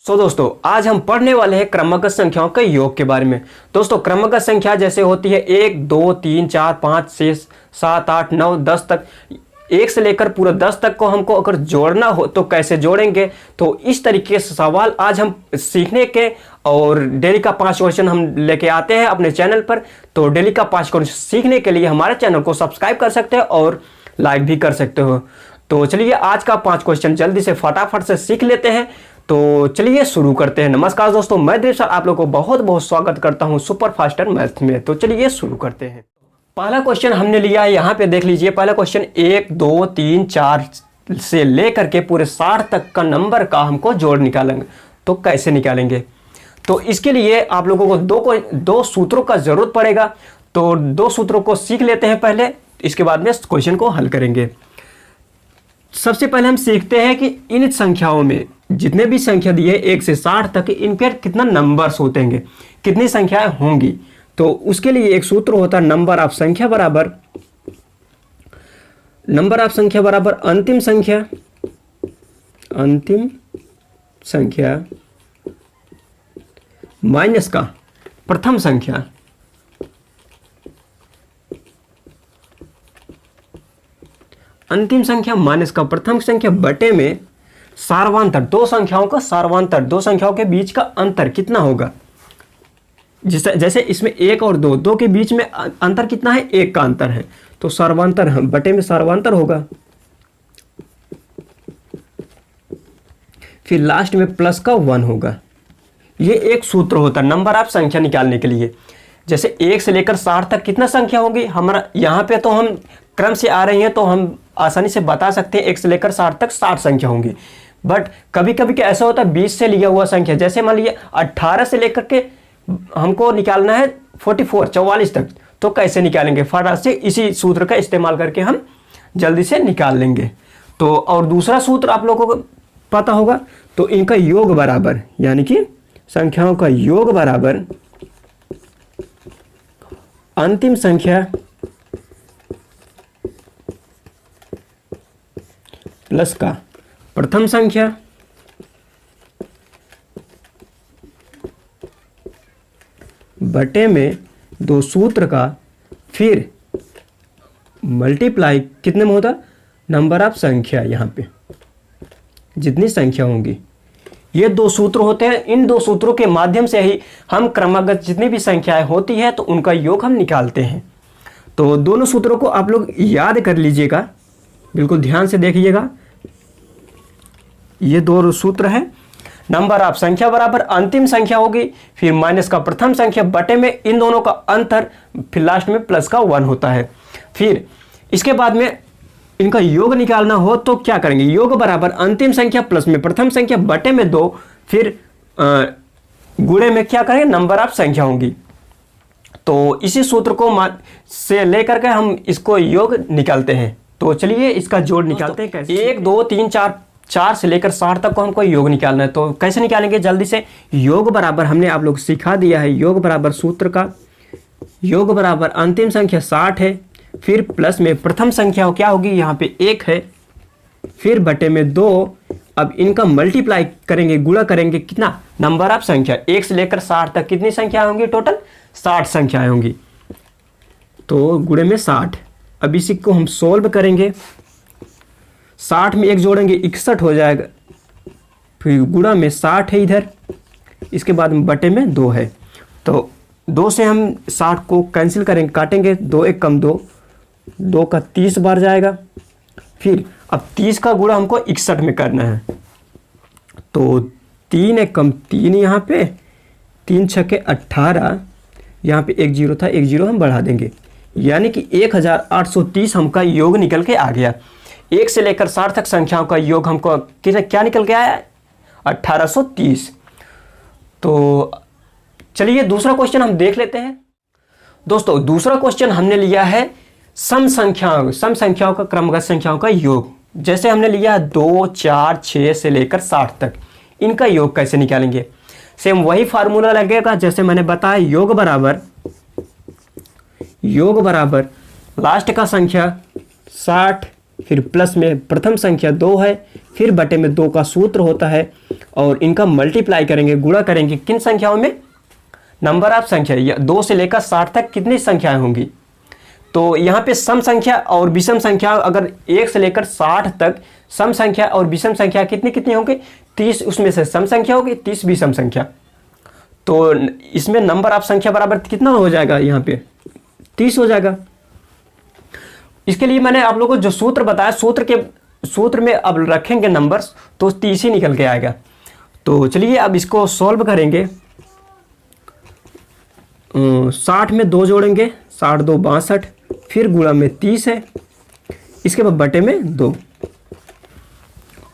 दोस्तों आज हम पढ़ने वाले हैं क्रमगत संख्याओं के योग के बारे में। दोस्तों क्रमगत संख्या जैसे होती है 1 2 3 4 5 6 7 8 9 10 तक, 1 से लेकर पूरा 10 तक को हमको अगर जोड़ना हो तो कैसे जोड़ेंगे। तो इस तरीके से सवाल आज हम सीखने के और डेली का 5 क्वेश्चन हम लेके आते हैं अपने चैनल पर। तो डेली का 5 क्वेश्चन सीखने के लिए हमारे चैनल को सब्सक्राइब कर सकते हो और लाइक भी कर सकते हो। तो चलिए आज का 5 क्वेश्चन जल्दी से फटाफट से सीख लेते हैं। तो चलिए शुरू करते हैं। नमस्कार दोस्तों, मैं देव सर आप लोगों को बहुत बहुत स्वागत करता हूं सुपर फास्टर मैथ में। तो चलिए शुरू करते हैं। पहला क्वेश्चन हमने लिया है, यहाँ पे देख लीजिए। पहला क्वेश्चन 1 2 3 4 से लेकर के पूरे 60 तक का नंबर का हमको जोड़ निकालेंगे। तो कैसे निकालेंगे, तो इसके लिए आप लोगों को दो सूत्रों का जरूरत पड़ेगा। तो 2 सूत्रों को सीख लेते हैं पहले, इसके बाद में क्वेश्चन को हल करेंगे। सबसे पहले हम सीखते हैं कि इन संख्याओं में जितने भी संख्या दी है 1 से 60 तक, इन पर कितना नंबर्स होते हैं, कितनी संख्याएं होंगी। तो उसके लिए एक सूत्र होता है नंबर ऑफ संख्या बराबर अंतिम संख्या माइनस का प्रथम संख्या अंतिम संख्या माइनस का प्रथम संख्या बटे में सार्वांतर दो संख्याओं के बीच का अंतर कितना होगा। जैसे इसमें 1 और 2 के बीच में अंतर कितना है, 1 का अंतर है। तो सार्वांतर बटे में सार्वांतर होगा, फिर लास्ट में प्लस का 1 होगा। ये एक सूत्र होता है नंबर ऑफ संख्या निकालने के लिए। जैसे 1 से लेकर 60 तक कितना संख्या होगी हमारा, यहाँ पे तो हम क्रम से आ रही हैं तो हम आसानी से बता सकते हैं 1 से लेकर 60 तक 60 संख्या होंगी। बट कभी कभी क्या ऐसा होता है 20 से लिया हुआ संख्या, जैसे मान लीजिए 18 से लेकर के हमको निकालना है 44 तक। तो कैसे निकालेंगे, फटाफट से इसी सूत्र का इस्तेमाल करके हम जल्दी से निकाल लेंगे। तो और दूसरा सूत्र आप लोगों को पता होगा, तो इनका योग बराबर, यानी कि संख्याओं का योग बराबर अंतिम संख्या प्लस का प्रथम संख्या बटे में 2 सूत्र का फिर मल्टीप्लाई कितने में होता, नंबर ऑफ संख्या, यहाँ पे जितनी संख्या होंगी। ये 2 सूत्र होते हैं। इन 2 सूत्रों के माध्यम से ही हम क्रमगत जितनी भी संख्याएं होती है तो उनका योग हम निकालते हैं। तो दोनों सूत्रों को आप लोग याद कर लीजिएगा, बिल्कुल ध्यान से देखिएगा। ये 2 सूत्र हैं, नंबर ऑफ संख्या बराबर अंतिम संख्या होगी, फिर माइनस का प्रथम संख्या बटे में इन दोनों का अंतर, फिर लास्ट में प्लस का 1 होता है। फिर इसके बाद में इनका योग निकालना हो तो क्या करेंगे, योग बराबर अंतिम संख्या प्लस में प्रथम संख्या बटे में 2, फिर गुणे में क्या करेंगे, नंबर ऑफ संख्या होंगी। तो इसी सूत्र को से लेकर के हम इसको योग निकालते हैं। तो चलिए इसका जोड़ निकालते हैं कैसे। 1 2 3 4 से लेकर 60 तक को हमको योग निकालना है। तो कैसे निकालेंगे, जल्दी से। योग बराबर हमने आप लोग सिखा दिया है, योग बराबर सूत्र का योग बराबर अंतिम संख्या 60 है, फिर प्लस में प्रथम संख्या क्या होगी, यहाँ पे 1 है, फिर बटे में 2। अब इनका मल्टीप्लाई करेंगे, गुणा करेंगे, कितना, नंबर ऑफ संख्या। 1 से लेकर 60 तक कितनी संख्या होंगी, टोटल 60 संख्याएं होंगी। तो गुणे में 60। अब इसी को हम सोल्व करेंगे, 60 में 1 जोड़ेंगे 61 हो जाएगा, फिर गुणा में 60 है इधर, इसके बाद में बटे में 2 है। तो 2 से हम 60 को कैंसिल करेंगे, काटेंगे, 2 1 कम 2 का 30 बार जाएगा। फिर अब 30 का गुणा हमको 61 में करना है। तो 3 1 कम 3 यहाँ पे, 3 6 18, यहाँ पे 1 0 था, 1 0 हम बढ़ा देंगे, यानी कि 1830 हमका योग निकल के आ गया। 1 से लेकर 60 तक संख्याओं का योग हमको क्या निकल के आया, 1830। तो चलिए दूसरा क्वेश्चन हम देख लेते हैं। दोस्तों दूसरा क्वेश्चन हमने लिया है सम संख्याओं का क्रमगत संख्याओं का योग। जैसे हमने लिया 2 4 6 से लेकर 60 तक, इनका योग कैसे निकालेंगे। सेम वही फार्मूला लगेगा जैसे मैंने बताया, योग बराबर लास्ट का संख्या 60 फिर प्लस में प्रथम संख्या 2 है, फिर बटे में 2 का सूत्र होता है और इनका मल्टीप्लाई करेंगे, गुणा करेंगे किन संख्याओं में, नंबर ऑफ संख्या, या 2 से लेकर 60 तक कितनी संख्याएं होंगी। तो यहाँ पे सम संख्या और विषम संख्या, अगर 1 से लेकर 60 तक सम संख्या और विषम संख्या कितनी कितनी होंगी, 30 उसमें से सम संख्या होगी, 30 विषम संख्या। तो इसमें नंबर ऑफ संख्या बराबर कितना हो जाएगा, यहाँ पे 30 हो जाएगा। इसके लिए मैंने आप लोगों को जो सूत्र बताया, सूत्र में अब रखेंगे नंबर्स तो 30 ही निकल के आएगा। तो चलिए अब इसको सॉल्व करेंगे। 60 में 2 जोड़ेंगे, 60 2 62, फिर गुणा में 30 है, इसके बाद बटे में 2।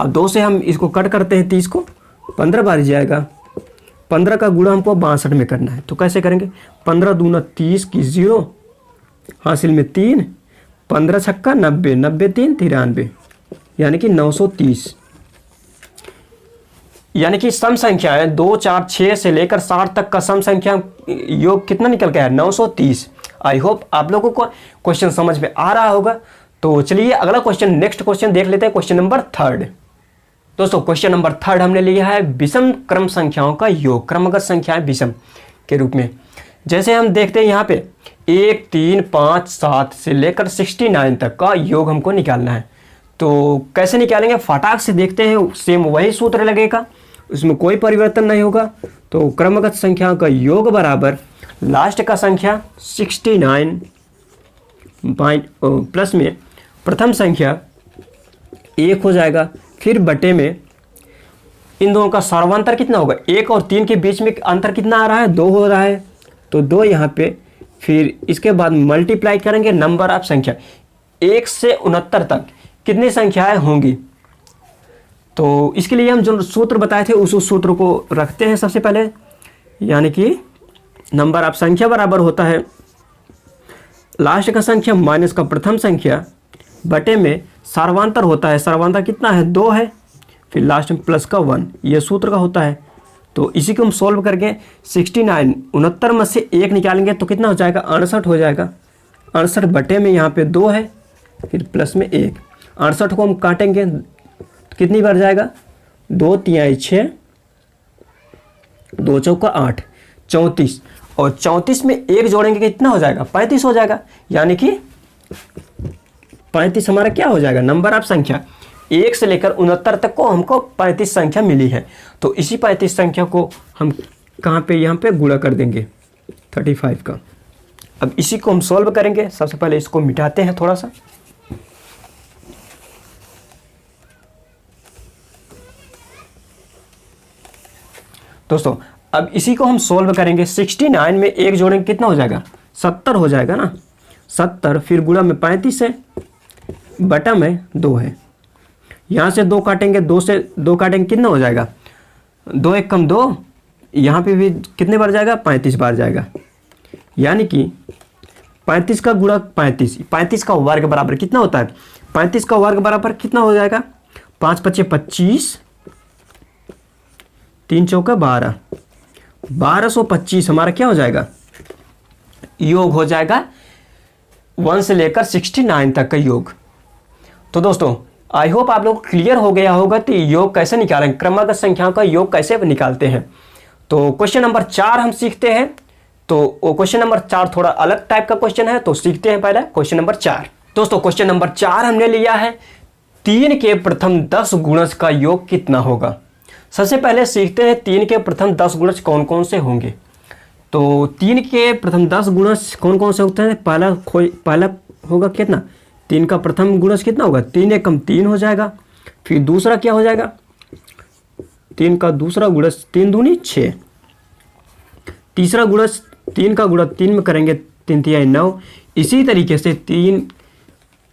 अब 2 से हम इसको कट करते हैं, 30 को 15 बार जाएगा, 15 का गुणा हमको 62 में करना है। तो कैसे करेंगे, 15 दूना 30 की 0, हासिल में 3, 15 छक्का 90, 90 3 93, यानी कि 930। यानी कि सम संख्या है 2 4 6 से लेकर 60 तक का सम संख्या योग कितना निकल गया है, 930। आई होप आप लोगों को क्वेश्चन समझ में आ रहा होगा। तो चलिए अगला क्वेश्चन, नेक्स्ट क्वेश्चन देख लेते हैं, क्वेश्चन नंबर 3। दोस्तों क्वेश्चन नंबर 3 हमने लिया है विषम क्रम संख्याओं का योग, क्रमगत संख्याएं विषम के रूप में। जैसे हम देखते हैं यहाँ पे 1 3 5 7 से लेकर 69 तक का योग हमको निकालना है। तो कैसे निकालेंगे, फटाक से देखते हैं, सेम वही सूत्र लगेगा, उसमें कोई परिवर्तन नहीं होगा। तो क्रमगत संख्याओं का योग बराबर लास्ट का संख्या 69 प्लस में प्रथम संख्या 1 हो जाएगा, फिर बटे में इन दोनों का सर्वांतर कितना होगा, 1 और 3 के बीच में अंतर कितना आ रहा है, 2 हो रहा है, तो 2 यहाँ पे, फिर इसके बाद मल्टीप्लाई करेंगे नंबर ऑफ संख्या, 1 से 69 तक कितनी संख्याएं होंगी। तो इसके लिए हम जो सूत्र बताए थे उस सूत्र को रखते हैं सबसे पहले, यानी कि नंबर ऑफ संख्या बराबर होता है लास्ट का संख्या माइनस का प्रथम संख्या बटे में सर्वांतर होता है, सर्वांतर कितना है, 2 है, फिर लास्ट में प्लस का 1, ये सूत्र का होता है। तो इसी को हम सॉल्व करके 69 69 में से 1 निकालेंगे तो कितना हो जाएगा, 68 हो जाएगा। 68 बटे में यहाँ पे 2 है, फिर प्लस में 1, 68 को हम काटेंगे कितनी बार जाएगा, 2 3 6, 2 चौका 8, 34, और 34 में 1 जोड़ेंगे कितना हो जाएगा, 35 हो जाएगा। यानी कि 35 हमारा क्या हो जाएगा, नंबर ऑफ संख्या। 1 से लेकर 69 तक को हमको 35 संख्या मिली है। तो इसी 35 संख्या को हम कहाँ पे, यहाँ पे गुणा कर देंगे 35 का। अब इसी को हम सॉल्व करेंगे। सबसे पहले इसको मिटाते हैं थोड़ा सा। दोस्तों अब इसी को हम सॉल्व करेंगे। 69 में 1 जोड़ेंगे कितना हो जाएगा, 70 हो जाएगा ना, 70, फिर गुणा में 35 है, बटा में 2 है, यहाँ से 2 काटेंगे, 2 से 2 काटेंगे कितना हो जाएगा, 2 1 कम 2, यहाँ पे भी कितने बार जाएगा, 35 बार जाएगा। यानी कि 35 का गुणा 35 का वर्ग बराबर कितना होता है, 35 का वर्ग बराबर कितना हो जाएगा, 5 5 25, 3 चौका 12, 1225 हमारा क्या हो जाएगा, योग हो जाएगा 1 से लेकर 69 तक का योग। तो दोस्तों आई होप आप लोग क्लियर हो गया होगा कि योग कैसे निकालें, क्रमगत संख्याओं का योग कैसे निकालते हैं। तो क्वेश्चन नंबर 4 हम सीखते हैं। तो क्वेश्चन नंबर 4 थोड़ा अलग टाइप का क्वेश्चन है, तो सीखते हैं पहले क्वेश्चन नंबर 4। दोस्तों क्वेश्चन नंबर 4 हमने लिया है 3 के प्रथम 10 गुणज का योग कितना होगा। सबसे पहले सीखते हैं 3 के प्रथम 10 गुणज कौन कौन से होंगे। तो 3 के प्रथम 10 गुणज कौन कौन से होते हैं, पहला होगा कितना, 3 का प्रथम गुणज कितना होगा, 3 1 कम 3 हो जाएगा। फिर दूसरा क्या हो जाएगा, 3 का दूसरा गुणज 3 दूनी 6। तीसरा गुणज 3 का गुणज 3 में करेंगे 3 3 9। इसी तरीके से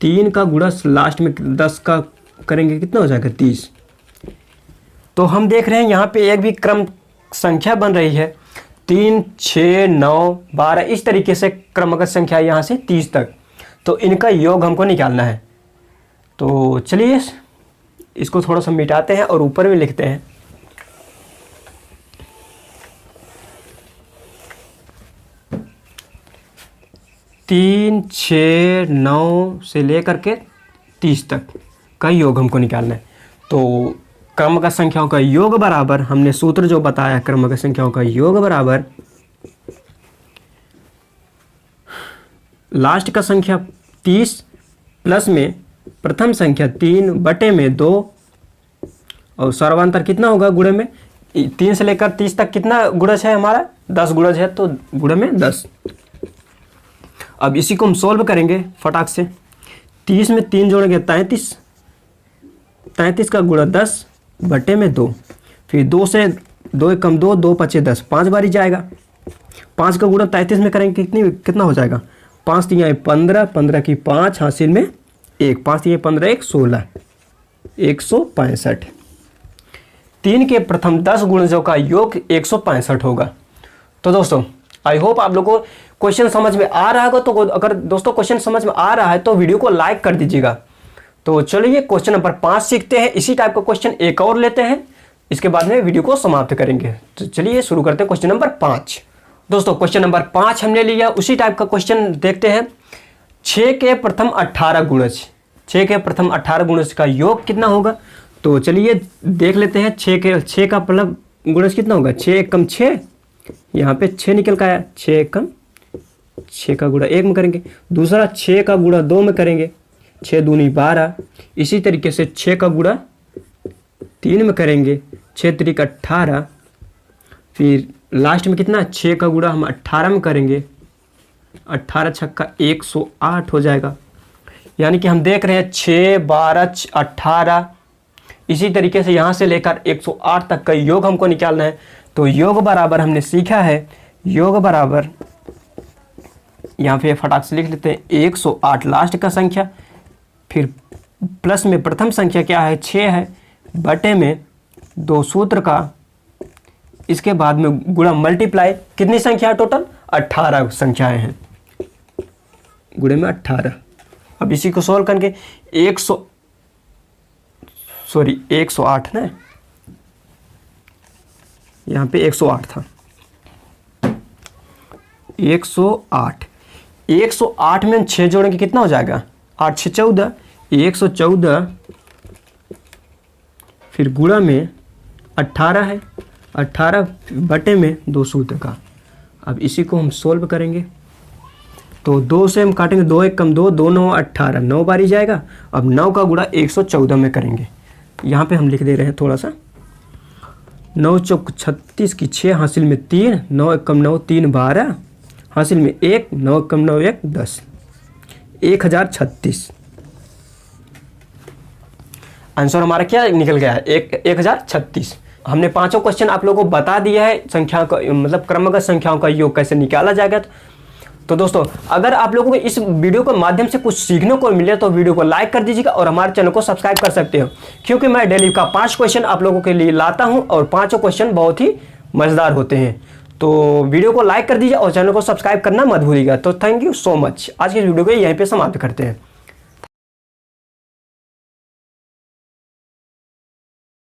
3 का गुणज लास्ट में 10 का करेंगे कितना हो जाएगा, 30। तो हम देख रहे हैं यहाँ पे एक भी क्रम संख्या बन रही है, 3 6 9 12, इस तरीके से क्रमगत संख्या यहाँ से 30 तक। तो इनका योग हमको निकालना है। तो चलिए इसको थोड़ा सा मिटाते हैं और ऊपर में लिखते हैं। तीन 6 9 से लेकर के 30 तक का योग हमको निकालना है। तो क्रमागत संख्याओं का योग बराबर, हमने सूत्र जो बताया, क्रमागत संख्याओं का योग बराबर लास्ट का संख्या 30 प्लस में प्रथम संख्या 3 बटे में 2 और सर्वांतर कितना होगा गुणे में 3 से लेकर 30 तक कितना गुणज है हमारा 10 गुणज है, तो गुणे में 10। अब इसी को हम सोल्व करेंगे फटाक से। 30 में 3 जोड़ेंगे 33, 33 का गुणा 10 बटे में 2, फिर 2 से 2 एक कम 2, 2 पचे 10, 5 बार ही जाएगा। 5 का गुणा 33 में करेंगे कितना हो जाएगा, 5 3 15, 15 की 5 हासिल में 1, 5 3 15 1 16, 165। 3 के प्रथम 10 गुणजों का योग 165 होगा। तो दोस्तों आई होप आप लोगों को क्वेश्चन समझ में आ रहा होगा। तो अगर दोस्तों क्वेश्चन समझ में आ रहा है तो वीडियो को लाइक कर दीजिएगा। तो चलिए क्वेश्चन नंबर 5 सीखते हैं। इसी टाइप का क्वेश्चन एक और लेते हैं, इसके बाद में वीडियो को समाप्त करेंगे। तो चलिए शुरू करते हैं क्वेश्चन नंबर 5। दोस्तों क्वेश्चन नंबर 5 हमने लिया, उसी टाइप का क्वेश्चन देखते हैं। 6 के प्रथम 18 गुणज, 6 के प्रथम 18 गुणज का योग कितना होगा। तो चलिए देख लेते हैं। 6 का मतलब गुणज कितना होगा, 6 एक कम 6, यहाँ पे 6 निकल का आया, 6 एक कम 6 का गुणा 1 में करेंगे। दूसरा 6 का गुणा 2 में करेंगे, 6 दूनी 12। इसी तरीके से 6 का गुणा 3 में करेंगे, 6 त्रिक 18। फिर लास्ट में कितना 6 का गुणा हम 18 में करेंगे, 18 छक्का 108 हो जाएगा। यानी कि हम देख रहे हैं 6 12 18, इसी तरीके से यहाँ से लेकर 108 तक का योग हमको निकालना है। तो योग बराबर हमने सीखा है, योग बराबर यहाँ पे फटाक से लिख लेते हैं 108 लास्ट का संख्या, फिर प्लस में प्रथम संख्या क्या है 6 है, बटे में 2 सूत्र का, इसके बाद में गुणा मल्टीप्लाई, कितनी संख्या है टोटल 18 संख्याएं हैं, गुणे में 18। अब इसी को सोल्व करके 108 ना, यहाँ पे 108 था, 108 में 6 जोड़ेंगे कितना हो जाएगा 8 6 14, 114। फिर गुणा में 18 है, 18 बटे में 2 सूत्र का। अब इसी को हम सोल्व करेंगे। तो 2 से हम काटेंगे, 2 एक कम 2, 2 9 18, 9 बार ही जाएगा। अब 9 का गुणा 114 में करेंगे। यहाँ पे हम लिख दे रहे हैं थोड़ा सा, 9 चौक 36 की 6 हासिल में 3, 9 एक कम 9 3 12 हासिल में 1, 9 कम 9 1 10, 1036। आंसर हमारा क्या निकल गया है 1036। हमने पांचों क्वेश्चन आप लोगों को बता दिया है, संख्या का मतलब क्रमगत संख्याओं का योग कैसे निकाला जाएगा। तो दोस्तों अगर आप लोगों को इस वीडियो के माध्यम से कुछ सीखने को मिले तो वीडियो को लाइक कर दीजिएगा और हमारे चैनल को सब्सक्राइब कर सकते हो, क्योंकि मैं डेली का 5 क्वेश्चन आप लोगों के लिए लाता हूं और पांचों क्वेश्चन बहुत ही मजेदार होते हैं। तो वीडियो को लाइक कर दीजिए और चैनल को सब्सक्राइब करना मत भूलिएगा। तो थैंक यू सो मच। आज की वीडियो को यहीं पे समाप्त करते हैं।